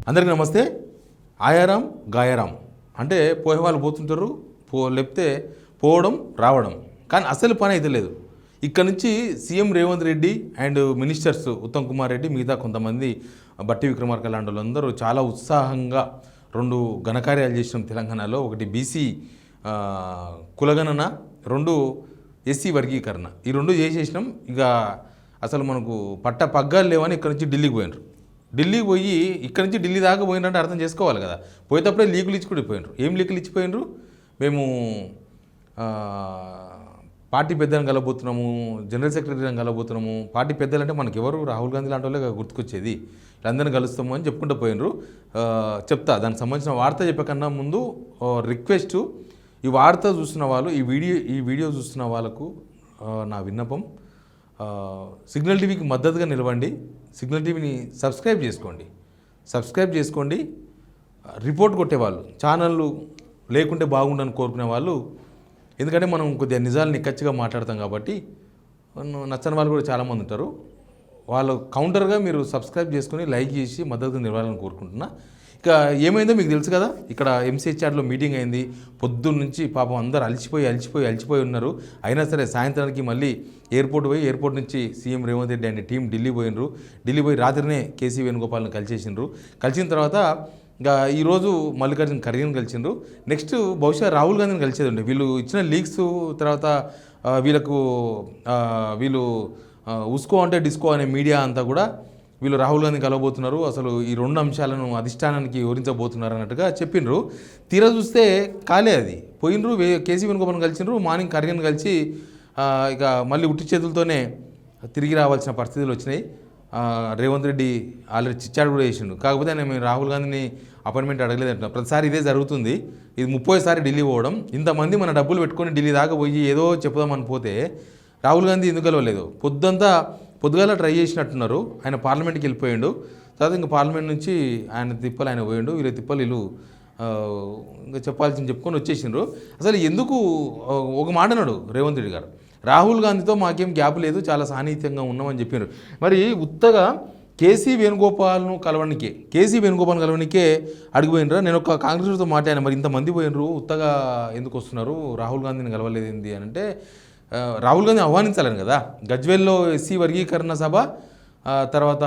అందరికీ నమస్తే. ఆయారాం గాయారాం అంటే పోయే వాళ్ళు పోతుంటారు, లేకపోతే పోవడం రావడం, కానీ అసలు పని అయితే లేదు. ఇక్కడ నుంచి CM Revanth Reddy and ministers Uttam Kumar Reddy, మిగతా కొంతమంది బట్టి విక్రమార్క లాంటి వాళ్ళందరూ చాలా ఉత్సాహంగా రెండు ఘనకార్యాలు చేసినాం తెలంగాణలో. ఒకటి బీసీ కులగణన, రెండు ఎస్సీ వర్గీకరణ. ఈ రెండు చేసేసినాం. ఇక అసలు మనకు పగ్గాలు లేవని ఇక్కడ నుంచి ఢిల్లీకి పోయినారు. ఢిల్లీకి పోయి ఇక్కడ నుంచి ఢిల్లీ దాకా పోయినంటే అర్థం చేసుకోవాలి కదా. పోయేటప్పుడే లీకులు ఇచ్చి కూడా పోయినారు. ఏం లీకులు ఇచ్చిపోయినారు? మేము పార్టీ పెద్దలను కలబోతున్నాము, జనరల్ సెక్రటరీని కలబోతున్నాము. పార్టీ పెద్దలంటే మనకి ఎవరు? రాహుల్ గాంధీ లాంటి వాళ్ళే గుర్తుకొచ్చేది. వీళ్ళందరినీ కలుస్తాము అని చెప్పుకుంటూ పోయినరు. చెప్తా దానికి సంబంధించిన వార్త చెప్పే కన్నా ముందు రిక్వెస్ట్, ఈ వార్త చూస్తున్న వాళ్ళు, ఈ వీడియో చూస్తున్న వాళ్ళకు నా విన్నపం, సిగ్నల్ టీవీకి మద్దతుగా నిలవండి. సిగ్నల్ టీవీని సబ్స్క్రైబ్ చేసుకోండి. రిపోర్ట్ కొట్టేవాళ్ళు, ఛానళ్ళు లేకుంటే బాగుండని కోరుకునే వాళ్ళు, ఎందుకంటే మనం కొద్దిగా నిజాలు నిక్కచ్చిగా మాట్లాడతాం కాబట్టి. నచ్చని వాళ్ళు కూడా చాలామంది ఉంటారు. వాళ్ళు కౌంటర్గా మీరు సబ్స్క్రైబ్ చేసుకొని లైక్ చేసి మద్దతుగా నిలవాలని కోరుకుంటున్నా. ఇక ఏమైందో మీకు తెలుసు కదా. ఇక్కడ ఎంసీహెచ్ఆర్లో మీటింగ్ అయింది. పొద్దున్న నుంచి పాపం అందరూ అలిచిపోయి ఉన్నారు. అయినా సరే సాయంత్రానికి మళ్ళీ ఎయిర్పోర్ట్ నుంచి CM Revanth Reddy and team Delhi పోయి రాత్రినే కేసీ వేణుగోపాల్ని కలిసిన తర్వాత ఇంకా ఈరోజు మల్లికార్జున ఖర్గేని కలిసిండ్రు. నెక్స్ట్ బహుశా రాహుల్ గాంధీని కలిసేది ఉండే. వీళ్ళు ఇచ్చిన లీక్స్ తర్వాత వీళ్ళు ఉస్కో అంటే డిస్కో అనే మీడియా అంతా కూడా వీళ్ళు రాహుల్ గాంధీని కలవబోతున్నారు, అసలు ఈ రెండు అంశాలను అధిష్టానానికి వివరించబోతున్నారు అన్నట్టుగా చెప్పిండ్రు. తీరా చూస్తే కాలే అది. పోయినరు, కేసీ వేణుగోపాల్ని కలిసిండ్రు. మార్నింగ్ ఖర్గేని కలిసి ఇక మళ్ళీ ఉట్టి చేతులతోనే తిరిగి రావాల్సిన పరిస్థితులు వచ్చినాయి. రేవంత్ రెడ్డి ఆల్రెడీ చిచ్చాడు కూడా చేసిండు. కాకపోతే మేము రాహుల్ గాంధీని అపాయింట్మెంట్ అడగలేదంటున్నా. ప్రతిసారి ఇదే జరుగుతుంది. ఇది 30సారి ఢిల్లీ పోవడం. ఇంతమంది మన డబ్బులు పెట్టుకొని ఢిల్లీ దాకా పోయి ఏదో చెప్పుదామని పోతే రాహుల్ గాంధీ ఎందుకు కలవలేదు? పొద్దుగాల ట్రై చేసినట్టున్నారు. ఆయన పార్లమెంట్కి వెళ్ళిపోయిండు. తర్వాత ఇంకా పార్లమెంట్ నుంచి ఆయన పోయిండు. వీళ్ళు ఇంకా చెప్పాల్సింది చెప్పుకొని వచ్చేసిండ్రు. అసలు ఎందుకు ఒక మాట అన్నాడు రేవంత్ రెడ్డి గారు, రాహుల్ గాంధీతో మాకేం గ్యాప్ లేదు, చాలా సాన్నిహిత్యంగా ఉన్నామని చెప్పారు. మరి ఉత్తగా కేసీ వేణుగోపాల్ని కలవనికే అడిగిపోయినరా? నేను ఒక కాంగ్రెస్తో మాట్లాడాను. మరి ఇంతమంది పోయినరు, ఉత్తగా ఎందుకు వస్తున్నారు, రాహుల్ గాంధీని కలవలేదు ఏంది అని అంటే, రాహుల్ గాంధీ ఆహ్వానించాలని కదా. గజ్వేల్లో ఎస్సీ వర్గీకరణ సభ, తర్వాత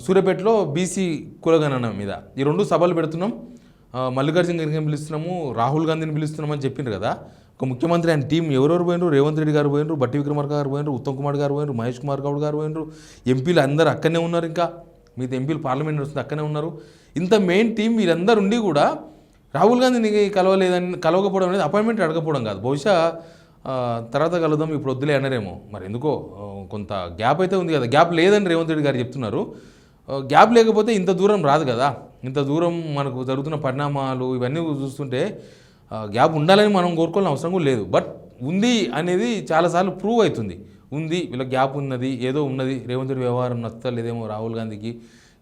సూర్యాపేటలో బీసీ కులగణన మీద ఈ రెండు సభలు పెడుతున్నాం. మల్లికార్జున ఖర్గేని పిలుస్తున్నాము, రాహుల్ గాంధీని పిలుస్తున్నామని చెప్పిండ్రు కదా. ఒక ముఖ్యమంత్రి ఆయన టీం ఎవరెవరు పోయినరు? రేవంత్ రెడ్డి గారు పోయినరు, బట్టి విక్రమార్క గారు పోయినరు, ఉత్తమ్ కుమార్ గారు పోయినరు, మహేష్ కుమార్ గౌడ్ గారు పోయినరు. ఎంపీలు అందరూ అక్కడనే ఉన్నారు. ఇంకా మిగతా ఎంపీలు పార్లమెంట్ వస్తుంది అక్కడనే ఉన్నారు. ఇంత మెయిన్ టీం వీరందరూ ఉండి కూడా రాహుల్ గాంధీని కలవకపోవడం అనేది అపాయింట్మెంట్ అడగకపోవడం కాదు. బహుశా తర్వాత కలుద్దాం, ఇప్పుడు వద్దులే అన్నారేమో. మరి ఎందుకో కొంత గ్యాప్ అయితే ఉంది కదా. గ్యాప్ లేదని రేవంత్ రెడ్డి గారు చెప్తున్నారు. గ్యాప్ లేకపోతే ఇంత దూరం రాదు కదా. ఇంత దూరం మనకు జరుగుతున్న పరిణామాలు ఇవన్నీ చూస్తుంటే గ్యాప్ ఉండాలని మనం కోరుకోవాలని అవసరం కూడా లేదు. బట్ ఉంది అనేది చాలాసార్లు ప్రూవ్ అవుతుంది. ఉంది, వీళ్ళ గ్యాప్ ఉన్నది, ఏదో ఉన్నది. రేవంత్ రెడ్డి వ్యవహారం నచ్చలేదేమో రాహుల్ గాంధీకి,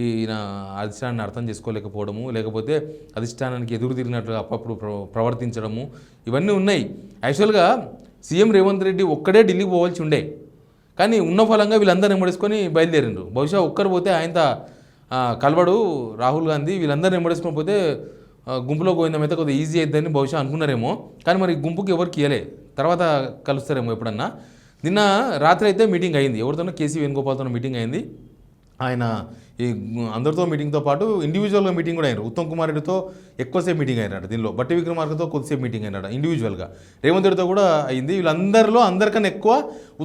ఈయన అధిష్టానాన్ని అర్థం చేసుకోలేకపోవడము, లేకపోతే అధిష్టానానికి ఎదురు తిరిగినట్లుగా అప్పుడప్పుడు ప్రవర్తించడము, ఇవన్నీ ఉన్నాయి. యాక్చువల్గా సీఎం రేవంత్ రెడ్డి ఒక్కడే ఢిల్లీకి పోవాల్సి ఉండే, కానీ ఉన్న ఫలంగా వీళ్ళందరూ వెంబడేసుకొని బయలుదేరిండ్రు. బహుశా ఒక్కరు పోతే ఆయన కలవడు రాహుల్ గాంధీ, వీళ్ళందరూ వెంబడేసుకొని పోతే గుంపులో పోయిందమైతే కొద్దిగా ఈజీ అవుతుందని బహుశా అనుకున్నారేమో. కానీ మరి గుంపుకి ఎవరికి ఇవ్వలే, తర్వాత కలుస్తారేమో ఎప్పుడన్నా. నిన్న రాత్రి అయితే మీటింగ్ అయింది, ఎవరితోనో కేసీ వేణుగోపాల్తో మీటింగ్ అయింది. ఆయన ఈ అందరితో మీటింగ్తో పాటు ఇండివిజువల్గా మీటింగ్ కూడా అయినారు. ఉత్తమ్ కుమార్ రెడ్డితో ఎక్కువసేపు మీటింగ్ అయినాడు, దీనిలో బట్టి విక్రమార్కతో కొద్దిసేపు మీటింగ్ అయినాడు ఇండివిజువల్గా. రేవంత్ రెడ్డితో కూడా అయింది. అందరికన్నా ఎక్కువ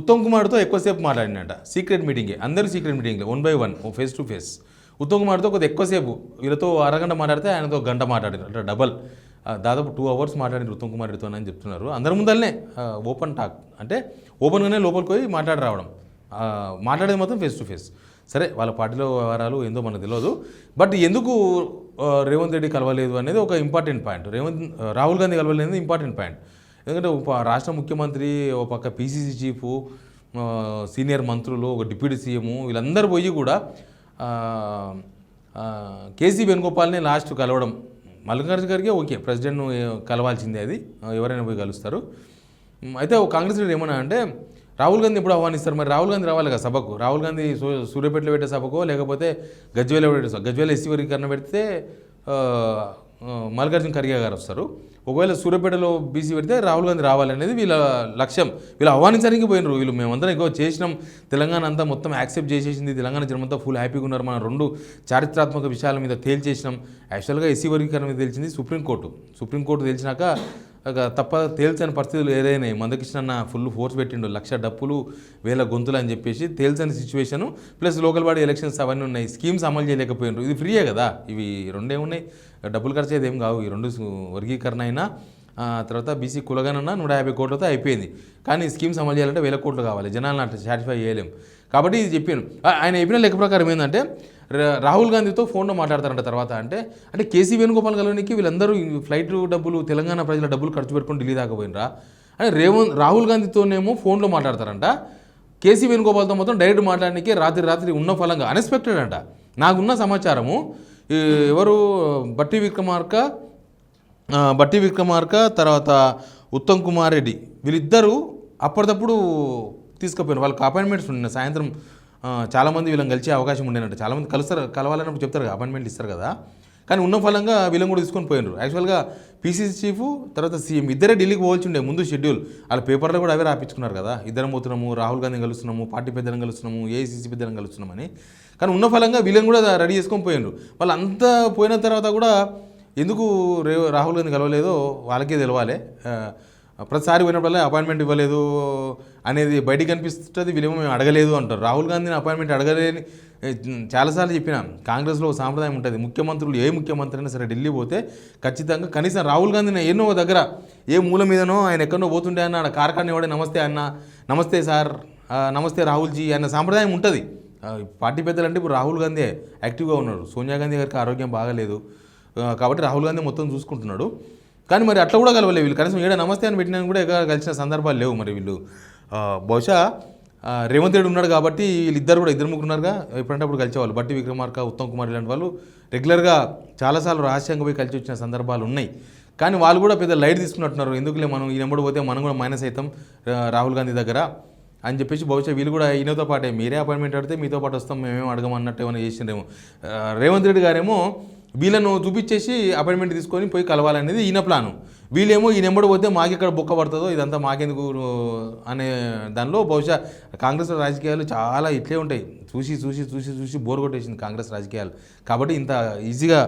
ఉత్తమ్ కుమార్తో ఎక్కువసేపు మాట్లాడినట. సీక్రెట్ మీటింగే, అందరూ సీక్రెట్ మీటింగ్లే, 1 by 1 face to face. Uttam కుమార్తో కొద్దిగా ఎక్కువసేపు, వీళ్ళతో అరగంట మాట్లాడితే ఆయనతో గంట మాట్లాడారు, అంటే డబల్, దాదాపు 2 hours మాట్లాడారు ఉత్తమ్ కుమార్ రెడ్డితో అని చెప్తున్నారు. అందరి ముందరనే ఓపెన్ టాక్, అంటే ఓపెన్గానే లోపలికి పోయి మాట్లాడి రావడం, మాట్లాడేది మొత్తం ఫేస్ టు ఫేస్. సరే, వాళ్ళ పార్టీలో వ్యవహారాలు ఏందో మనకు తెలియదు. బట్ ఎందుకు రేవంత్ రెడ్డి కలవలేదు అనేది ఒక ఇంపార్టెంట్ పాయింట్. రాహుల్ గాంధీ కలవలేదు అనేది ఇంపార్టెంట్ పాయింట్. ఎందుకంటే రాష్ట్ర ముఖ్యమంత్రి, ఒక పక్క పీసీసీ చీఫ్, సీనియర్ మంత్రులు, ఒక డిప్యూటీ సీఎం, వీళ్ళందరూ పోయి కూడా కేసీ వేణుగోపాల్ని లాస్ట్ కలవడం. మల్లికార్జున ఖర్గే ఓకే, ప్రెసిడెంట్ను కలవాల్సిందే, అది ఎవరైనా పోయి కలుస్తారు. అయితే ఒక కాంగ్రెస్ లీడర్ ఏమన్నా అంటే, రాహుల్ గాంధీ ఎప్పుడు ఆహ్వానిస్తారు? మరి రాహుల్ గాంధీ రావాలి కదా సభకు. రాహుల్ గాంధీ సూర్యాపేటలో పెట్టే సభకో లేకపోతే గజ్వేల్లో పెట్టే సభ. గజ్వేల్ ఎస్సీ వర్గీకరణ పెడితే మల్లికార్జున ఖర్గే గారు వస్తారు. ఒకవేళ సూర్యాపేటలో బీసీ పెడితే రాహుల్ గాంధీ రావాలనేది వీళ్ళ లక్ష్యం. వీళ్ళు ఆహ్వానించడానికి పోయినారు. వీళ్ళు మేమందరం ఎక్కువ చేసినాం, తెలంగాణ అంతా మొత్తం యాక్సెప్ట్ చేసేసింది, తెలంగాణ జనమంతా ఫుల్ హ్యాపీగా ఉన్నారు, మన 2 చారిత్రాత్మక విషయాల మీద తేల్చేసినాం. యాక్చువల్గా ఎస్సీ వర్గీకరణ మీద తెలిసింది సుప్రీంకోర్టు తెలిసినాక తప్ప తేల్చని పరిస్థితులు ఏదైనాయి. మందకృష్ణ ఫుల్ ఫోర్స్ పెట్టిండు, 1,00,000 డప్పులు 1,000 గొంతులు అని చెప్పేసి తేల్చని situation. Plus local body elections అవన్నీ ఉన్నాయి, స్కీమ్స్ అమలు చేయలేకపోయినారు. ఇది ఫ్రీయే కదా, ఇవి 2 ఉన్నాయి, డబ్బులు ఖర్చు అయితే ఏం కావు. ఈ 2 వర్గీకరణ అయినా తర్వాత బీసీ కులగనన్నా 150 కోట్లతో అయిపోయింది. కానీ స్కీమ్స్ అమలు చేయాలంటే 1,000 కోట్లు కావాలి, జనాలను అట్లా సాటిస్ఫై చేయలేం. కాబట్టి ఇది చెప్పాను. ఆయన చెప్పిన లెక్క ప్రకారం ఏంటంటే రాహుల్ గాంధీతో ఫోన్లో మాట్లాడతారంట తర్వాత. అంటే కేసీ వేణుగోపాల్ గెలవడానికి వీళ్ళందరూ ఫ్లైట్ డబ్బులు, తెలంగాణ ప్రజల డబ్బులు ఖర్చు పెట్టుకొని ఢిల్లీ దాకా పోయినరా అని రాహుల్ గాంధీతోనేమో ఫోన్లో మాట్లాడతారంట. కేసీ వేణుగోపాల్తో మొత్తం డైరెక్ట్ మాట్లాడడానికి రాత్రి ఉన్న ఫలంగా అన్ఎక్స్పెక్టెడ్ అంట. నాకున్న సమాచారము ఎవరు బట్టి విక్రమార్క తర్వాత ఉత్తమ్ కుమార్ రెడ్డి వీళ్ళిద్దరూ అప్పటికప్పుడు తీసుకుపోయినారు. వాళ్ళకి అపాయింట్మెంట్స్ ఉన్నాయి సాయంత్రం. చాలామంది వీళ్ళని కలిసే అవకాశం ఉండేనట్టు, చాలామంది కలవాలన్నప్పుడు చెప్తారు కదా, అపాయింట్మెంట్ ఇస్తారు కదా. కానీ ఉన్న ఫలంగా వీళ్ళని కూడా తీసుకొని పోయినారు. యాక్చువల్గా పీసీసీ చీఫ్ తర్వాత సీఎం ఇద్దరే ఢిల్లీకి పోల్చి ఉండే ముందు షెడ్యూల్. వాళ్ళ పేపర్లో కూడా అవే రాపించుకున్నారు కదా, ఇద్దరం పోతున్నాము, రాహుల్ గాంధీని కలుస్తున్నాము, పార్టీ పెద్దలను కలుస్తున్నాము, ఏఐసీసీ పెద్దలను కలుస్తున్నామని. కానీ ఉన్న ఫలంగా వీళ్ళని కూడా రెడీ చేసుకొని పోయినారు. వాళ్ళు అంతా పోయిన తర్వాత కూడా ఎందుకు రాహుల్ గాంధీ కలవలేదో వాళ్ళకే తెలవాలి. ప్రతిసారి పోయినప్పుడల్లా అపాయింట్మెంట్ ఇవ్వలేదు అనేది బయటికి కనిపిస్తుంది. వీళ్ళేమో మేము అడగలేదు అంటారు. రాహుల్ గాంధీని అపాయింట్మెంట్ అడగలేని చాలాసార్లు చెప్పిన, కాంగ్రెస్లో సాంప్రదాయం ఉంటుంది, ముఖ్యమంత్రులు ఏ ముఖ్యమంత్రి అయినా సరే ఢిల్లీ పోతే ఖచ్చితంగా కనీసం రాహుల్ గాంధీని ఎన్నో దగ్గర ఏ మూల మీదనో ఆయన ఎక్కడో పోతుంటే అన్న కార్ఖాన వాడే నమస్తే అన్న, నమస్తే సార్, నమస్తే రాహుల్జీ అన్న సాంప్రదాయం ఉంటుంది. పార్టీ పెద్దలు అంటే ఇప్పుడు రాహుల్ గాంధీ యాక్టివ్గా ఉన్నాడు, సోనియా గాంధీ గారికి ఆరోగ్యం బాగాలేదు కాబట్టి రాహుల్ గాంధీ మొత్తం చూసుకుంటున్నాడు. కానీ మరి అట్లా కూడా కలవలేదు వీళ్ళు, కనీసం ఏడా నమస్తే అని పెట్టినా కూడా కలిసిన సందర్భాలు లేవు. మరి వీళ్ళు బహుశా రేవంత్ రెడ్డి ఉన్నాడు కాబట్టి వీళ్ళిద్దరు కూడా 2-3 ఉన్నారుగా, ఎప్పుడంటే అప్పుడు కలిసేవాళ్ళు. బట్టి విక్రమార్క, ఉత్తమ్ కుమార్ ఇలాంటి వాళ్ళు రెగ్యులర్గా చాలాసార్లు రహస్యంగా పోయి కలిసి వచ్చిన సందర్భాలు ఉన్నాయి. కానీ వాళ్ళు కూడా పెద్ద లైట్ తీసుకున్నట్టున్నారు. ఎందుకులే మనం ఈ నెంబర్ పోతే మనం కూడా మైనస్ అవుతాం రాహుల్ గాంధీ దగ్గర అని చెప్పేసి బహుశా వీళ్ళు కూడా ఈయనతో పాటే మీరే అపాయింట్మెంట్ అడితే మీతో పాటు వస్తాం, మేమేమో అడగమన్నట్టు ఏమైనా చేసిండేమో. రేవంత్ రెడ్డి గారేమో వీళ్ళను చూపించేసి అపాయింట్మెంట్ తీసుకొని పోయి కలవాలనేది ఈయన ప్లాను. వీళ్ళేమో ఈ నెంబర్ పోతే మాకెక్కడ బొక్క పడుతుందో, ఇదంతా మాకెందుకు అనే దానిలో బహుశా కాంగ్రెస్ రాజకీయాలు చాలా ఇట్లే ఉంటాయి. చూసి బోర్ కొట్టేసింది కాంగ్రెస్ రాజకీయాలు. కాబట్టి ఇంత ఈజీగా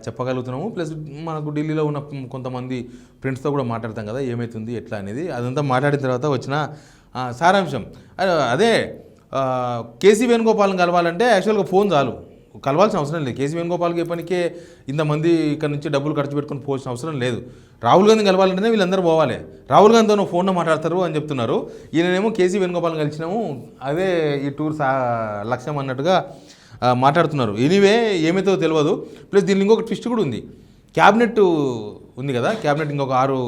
చెప్పగలుగుతున్నాము. ప్లస్ మనకు ఢిల్లీలో ఉన్న కొంతమంది ఫ్రెండ్స్తో కూడా మాట్లాడతాం కదా, ఏమవుతుంది ఎట్లా అనేది. అదంతా మాట్లాడిన తర్వాత వచ్చిన సారాంశం అదే. కేసీ వేణుగోపాల్ని కలవాలంటే యాక్చువల్గా ఫోన్ చాలు, కలవాల్సిన అవసరం లేదు. కేసీ వేణుగోపాల్కి పనికే ఇంతమంది ఇక్కడ నుంచి డబ్బులు ఖర్చు పెట్టుకొని పోవాల్సిన అవసరం లేదు. రాహుల్ గాంధీ కలవాలంటేనే వీళ్ళందరూ పోవాలి. రాహుల్ గాంధీతో ఫోన్లో మాట్లాడతారు అని చెప్తున్నారు. ఈయనేమో కేసీ వేణుగోపాల్ని కలిసినాము, అదే ఈ టూర్ లక్ష్యం అన్నట్టుగా మాట్లాడుతున్నారు. ఎనీవే ఏమైతే తెలియదు. ప్లస్ దీనికి ఇంకొక ట్విస్ట్ కూడా ఉంది. క్యాబినెట్ ఉంది కదా, క్యాబినెట్ ఇంకొక 6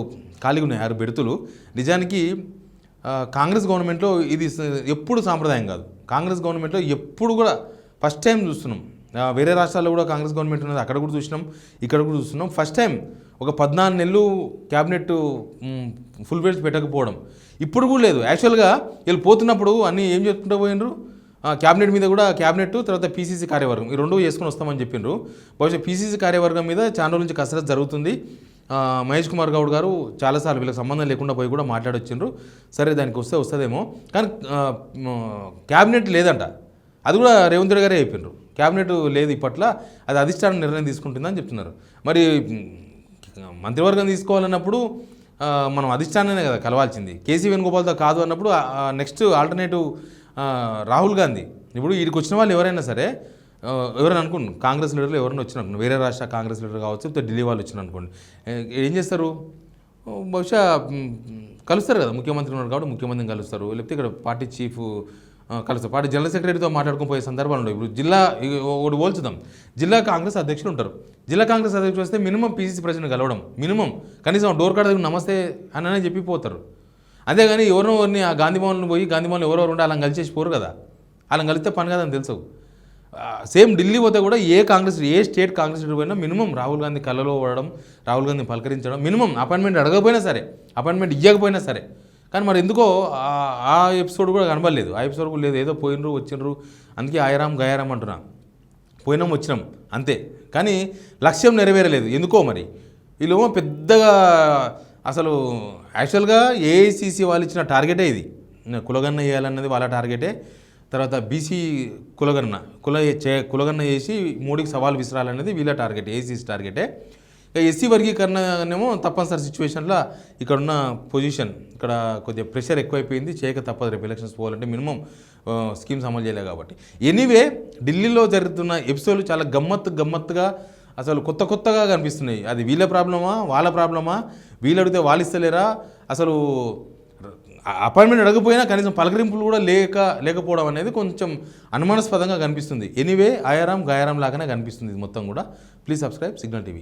ఖాళీగా ఉన్నాయి, 6 బెర్తులు. నిజానికి కాంగ్రెస్ గవర్నమెంట్లో ఇది ఎప్పుడు సాంప్రదాయం కాదు. కాంగ్రెస్ గవర్నమెంట్లో ఎప్పుడు కూడా ఫస్ట్ టైం చూస్తున్నాం. వేరే రాష్ట్రాల్లో కూడా కాంగ్రెస్ గవర్నమెంట్ ఉన్నది, అక్కడ కూడా చూసినాం, ఇక్కడ కూడా చూస్తున్నాం. ఫస్ట్ టైం ఒక 14 నెలలు క్యాబినెట్ ఫుల్ బెడ్స్ పెట్టకపోవడం ఇప్పుడు కూడా లేదు. యాక్చువల్గా వీళ్ళు పోతున్నప్పుడు అన్నీ ఏం చెప్పుకుంటూ పోయినరు, క్యాబినెట్ మీద కూడా క్యాబినెట్ తర్వాత పీసీసీ కార్యవర్గం ఈ 2 చేసుకొని వస్తామని చెప్పిండ్రు. బహుశా పీసీసీ కార్యవర్గం మీద చాలా రోజుల నుంచి కసరత్తు జరుగుతుంది. మహేష్ కుమార్ గౌడ్ గారు చాలాసార్లు వీళ్ళకి సంబంధం లేకుండా పోయి కూడా మాట్లాడొచ్చిండ్రు. సరే దానికి వస్తుందేమో, కానీ క్యాబినెట్ లేదంట. అది కూడా రేవంత్ రెడ్డి గారే చెప్పిండ్రు, క్యాబినెట్ లేదు ఇప్పట్లో, అది అధిష్టానం నిర్ణయం తీసుకుంటుందని చెప్తున్నారు. మరి మంత్రివర్గం తీసుకోవాలన్నప్పుడు మనం అధిష్టానానే కదా కలవాల్సింది. కేసీ వేణుగోపాల్తో కాదు అన్నప్పుడు నెక్స్ట్ ఆల్టర్నేటివ్ రాహుల్ గాంధీ. ఇప్పుడు వీడికి వచ్చిన వాళ్ళు ఎవరైనా సరే, ఎవరైనా అనుకోండి కాంగ్రెస్ లీడర్లు ఎవరైనా వచ్చిన వేరే రాష్ట్ర కాంగ్రెస్ లీడర్ కావచ్చు, ఢిల్లీ వాళ్ళు వచ్చిన అనుకోండి, ఏం చేస్తారు, బహుశా కలుస్తారు కదా, ముఖ్యమంత్రి ఉన్నారు కాబట్టి ముఖ్యమంత్రిని కలుస్తారు, లేకపోతే ఇక్కడ పార్టీ చీఫ్ కలుస్తారు, పార్టీ జనరల్ సెక్రటరీతో మాట్లాడుకొని పోయే సందర్భాలు ఉంటాయి. ఇప్పుడు జిల్లా ఒకటి పోల్చుదాం, జిల్లా కాంగ్రెస్ అధ్యక్షులు ఉంటారు. జిల్లా కాంగ్రెస్ అధ్యక్షులు వస్తే మినిమం పీసీసీ ప్రెసిడెంట్ కలవడం, మినిమం కనీసం డోర్ కాడ దగ్గర నమస్తే అని చెప్పిపోతారు. అంతేగాని ఎవరిని ఆ గాంధీ భవన్లో పోయి గాంధీ భవన్లో ఎవరెవరు ఉంటే అలా కలిసేసి పోరు కదా, అలా కలిస్తే పని కాదని తెలుసు. సేమ్ ఢిల్లీ పోతే కూడా ఏ స్టేట్ కాంగ్రెస్ లీడర్ పోయినా మినిమం రాహుల్ గాంధీ కళ్ళలో పడడం, రాహుల్ గాంధీ పలకరించడం, మినిమం అపాయింట్మెంట్ అడగకపోయినా సరే, అపాయింట్మెంట్ ఇవ్వకపోయినా సరే కానీ మరి ఎందుకో ఆ ఎపిసోడ్ కూడా కనబడలేదు, ఆ ఎపిసోడ్ కూడా లేదు, ఏదో పోయినరు వచ్చిండ్రు, అందుకే ఆయరాం గయారాం అంటున్నా, పోయినాం వచ్చినాం అంతే, కానీ లక్ష్యం నెరవేరలేదు ఎందుకో మరి. వీళ్ళేమో పెద్దగా అసలు యాక్చువల్గా ఏఐసిసి వాళ్ళు ఇచ్చిన టార్గెటే ఇది, కులగన్న వేయాలన్నది వాళ్ళ టార్గెటే. తర్వాత బీసీ కులగన్న చేసి మోడీకి సవాల్ విసిరాలనేది వీళ్ళ టార్గెట్, ఏఐసిసి టార్గెటే. ఇక ఎస్సీ వర్గీకరణనేమో తప్పనిసరి సిచ్యువేషన్లో ఇక్కడున్న పొజిషన్, ఇక్కడ కొద్దిగా ప్రెషర్ ఎక్కువైపోయింది, చేయక తప్పదు, రేపు ఎలక్షన్స్ పోవాలంటే మినిమం స్కీమ్స్ అమలు చేయలేదు కాబట్టి. ఎనీవే ఢిల్లీలో జరుగుతున్న ఎపిసోడ్లు చాలా గమ్మత్తుగా అసలు కొత్తగా కనిపిస్తున్నాయి. అది వీళ్ళ ప్రాబ్లమా వాళ్ళ ప్రాబ్లమా, వీళ్ళు అడిగితే వాళ్ళు ఇస్తలేరా, అసలు అపాయింట్మెంట్ అడగపోయినా కనీసం పలకరింపులు కూడా లేకపోవడం అనేది కొంచెం అనుమానాస్పదంగా కనిపిస్తుంది. ఎనీవే ఆయరాం గయారాం లాగానే కనిపిస్తుంది ఇది మొత్తం కూడా. Please subscribe signal TV.